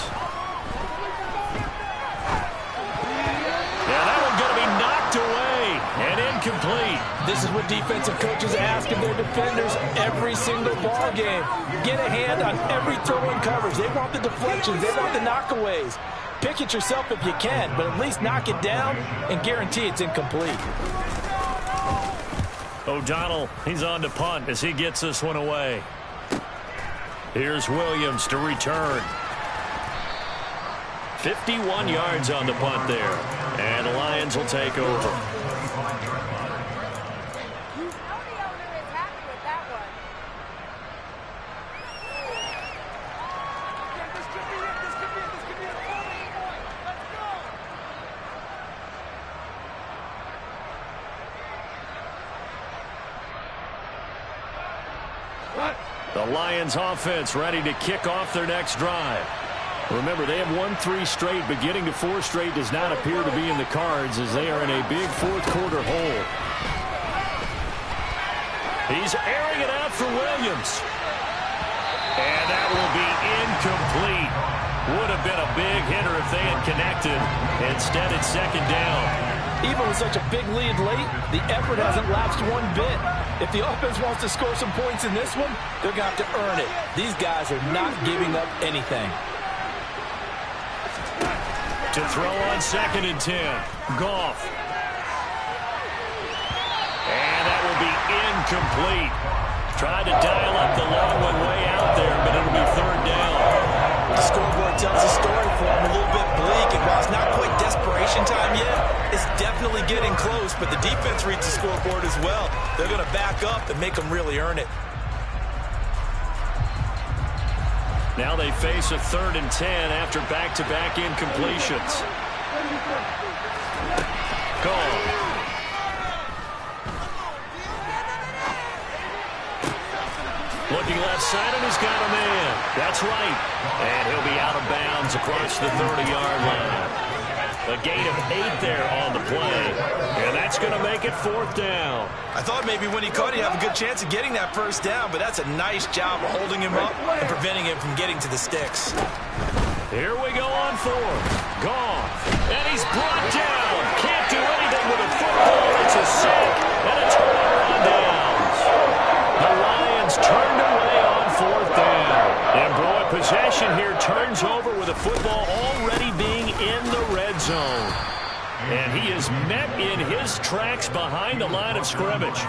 Speaker 2: Yeah, that one's going to be knocked away and incomplete.
Speaker 7: This is what defensive coaches ask of their defenders every single ball game. Get a hand on every throw in coverage. They want the deflections. They want the knockaways. Pick it yourself if you can, but at least knock it down and guarantee it's incomplete.
Speaker 2: O'Donnell, he's on to punt as he gets this one away. Here's Williams to return. 51 yards on the punt there. And the Lions will take over.
Speaker 5: The Lions offense ready to kick off their next drive. Remember, they have won 3 straight, but getting to 4 straight does not appear to be in the cards as they are in a big fourth-quarter hole. He's airing it out for Williams. And that will be incomplete. Would have been a big hitter if they had connected. Instead, it's 2nd down.
Speaker 7: Even with such a big lead late, the effort hasn't lapsed one bit. If the offense wants to score some points in this one, they're going to have to earn it. These guys are not giving up anything.
Speaker 2: To throw on 2nd and 10. Goff. And that will be incomplete. Tried to dial up the long one way out there, but it'll be 3rd down.
Speaker 3: The scoreboard tells a story for him, a little bit bleak, and while it's not quite desperation time yet, it's definitely getting close, but the defense reads the scoreboard as well. They're going to back up and make them really earn it.
Speaker 2: Now they face a 3rd and 10 after back-to-back incompletions. Gone. Looking left side, and he's got a man. That's right. And he'll be out of bounds across the 30-yard line. A gain of 8 there on the play. And that's going to make it 4th down.
Speaker 3: I thought maybe when he caught it, he'd have a good chance of getting that 1st down, but that's a nice job of holding him up and preventing him from getting to the sticks.
Speaker 2: Here we go on 4th. Gone. And he's brought down. Can't do anything with a football. It's a sack and a turnover on downs. The Lions turned away on 4th down. And boy, possession here turns over with a football already being in the red zone. And he is met in his tracks behind the line of scrimmage.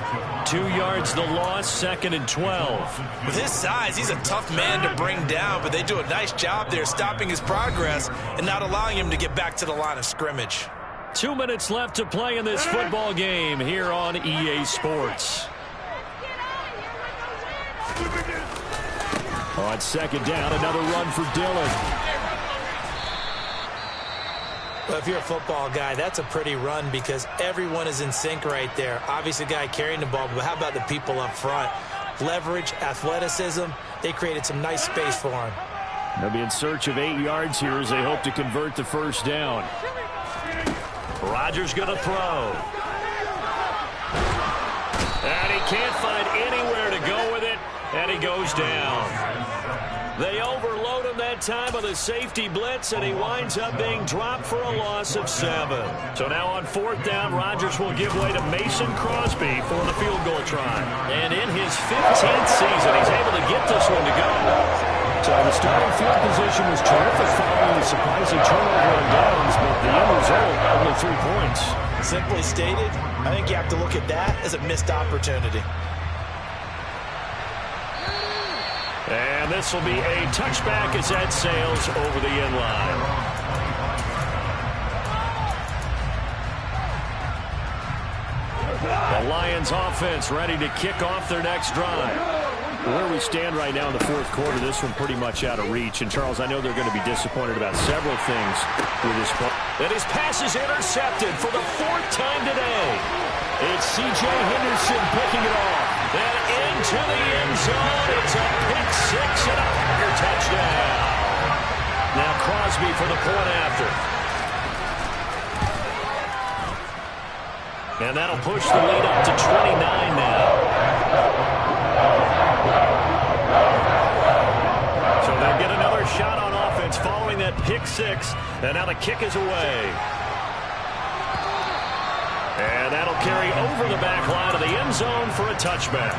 Speaker 2: 2 yards the loss, 2nd and 12.
Speaker 3: With his size, he's a tough man to bring down, but they do a nice job there stopping his progress and not allowing him to get back to the line of scrimmage.
Speaker 2: 2 minutes left to play in this football game here on EA Sports.
Speaker 5: On second down, another run for Dillon.
Speaker 4: Well, if you're a football guy, that's a pretty run because everyone is in sync right there. Obviously, the guy carrying the ball, but how about the people up front? Leverage, athleticism, they created some nice space for him.
Speaker 5: They'll be in search of 8 yards here as they hope to convert the first down. Rodgers going to throw. And he can't find anywhere to go with it, and he goes down. They overload him that time with a safety blitz, and he winds up being dropped for a loss of 7. So now on fourth down, Rodgers will give way to Mason Crosby for the field goal try. And in his 15th season, he's able to get this one to go. So the starting field position was terrific following the surprising turnover on downs, but the end result, only 3 points.
Speaker 4: Simply stated, I think you have to look at that as a missed opportunity.
Speaker 5: And this will be a touchback as that sails over the end line. The Lions offense ready to kick off their next drive. Where we stand right now in the fourth quarter, this one pretty much out of reach. And, Charles, I know they're going to be disappointed about several things with this ball.
Speaker 2: And his pass is intercepted for the 4th time today. It's C.J. Henderson picking it off. And into the end zone. It's a pick 6 and a Packer touchdown. Now Crosby for the point after. And that'll push the lead up to 29 now. So they'll get another shot on offense following that pick 6. And now the kick is away. And that'll carry over the back line of the end zone for a touchback.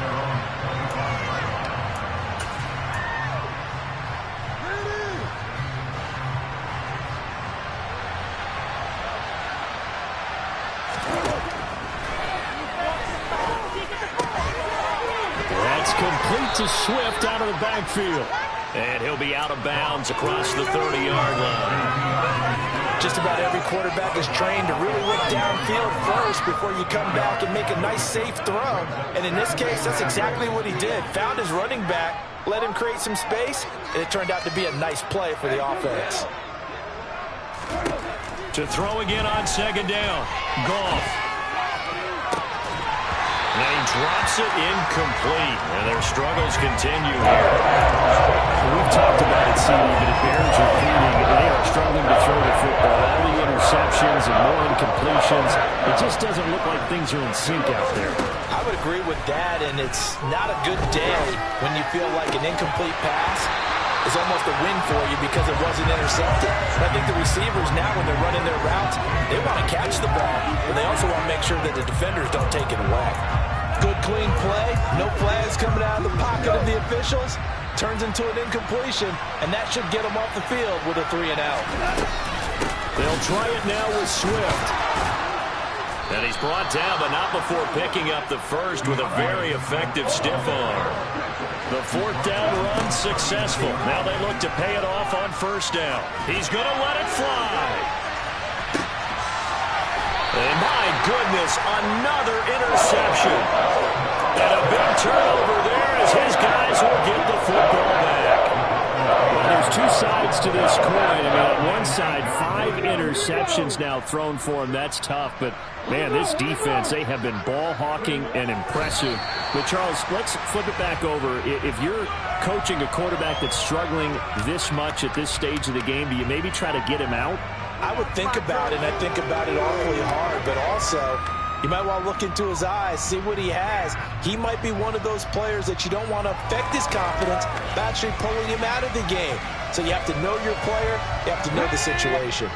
Speaker 2: That's complete to Swift out of the backfield. And he'll be out of bounds across the 30-yard line.
Speaker 4: Just about every quarterback is trained to really look downfield first before you come back and make a nice, safe throw. And in this case, that's exactly what he did. Found his running back, let him create some space, and it turned out to be a nice play for the offense.
Speaker 2: To throw again on second down. Goff. And he drops it incomplete. And their struggles continue here.
Speaker 5: We've talked about it, CD, but it bears repeating. They are struggling to throw the football. All the interceptions and more incompletions. It just doesn't look like things are in sync out there.
Speaker 4: I would agree with that, and it's not a good day when you feel like an incomplete pass is almost a win for you because it wasn't intercepted. I think the receivers now, when they're running their routes, they want to catch the ball, but they also want to make sure that the defenders don't take it away. Good, clean play. No flags coming out of the pocket of the officials. Turns into an incompletion, and that should get them off the field with a 3-and-out.
Speaker 2: They'll try it now with Swift. And he's brought down, but not before picking up the first with a very effective stiff arm. The fourth down run successful. Now they look to pay it off on first down. He's going to let it fly. And my goodness, another interception. And a big turnover there as his guys will get the football back.
Speaker 5: Well, there's 2 sides to this coin. I mean, on one side, 5 interceptions now thrown for him. That's tough. But, man, this defense, they have been ball hawking and impressive. But, Charles, let's flip it back over. If you're coaching a quarterback that's struggling this much at this stage of the game, do you maybe try to get him out?
Speaker 4: I would think about it, and I think about it awfully hard, but also you might want to look into his eyes, see what he has. He might be one of those players that you don't want to affect his confidence by actually pulling him out of the game. So you have to know your player, you have to know the situation.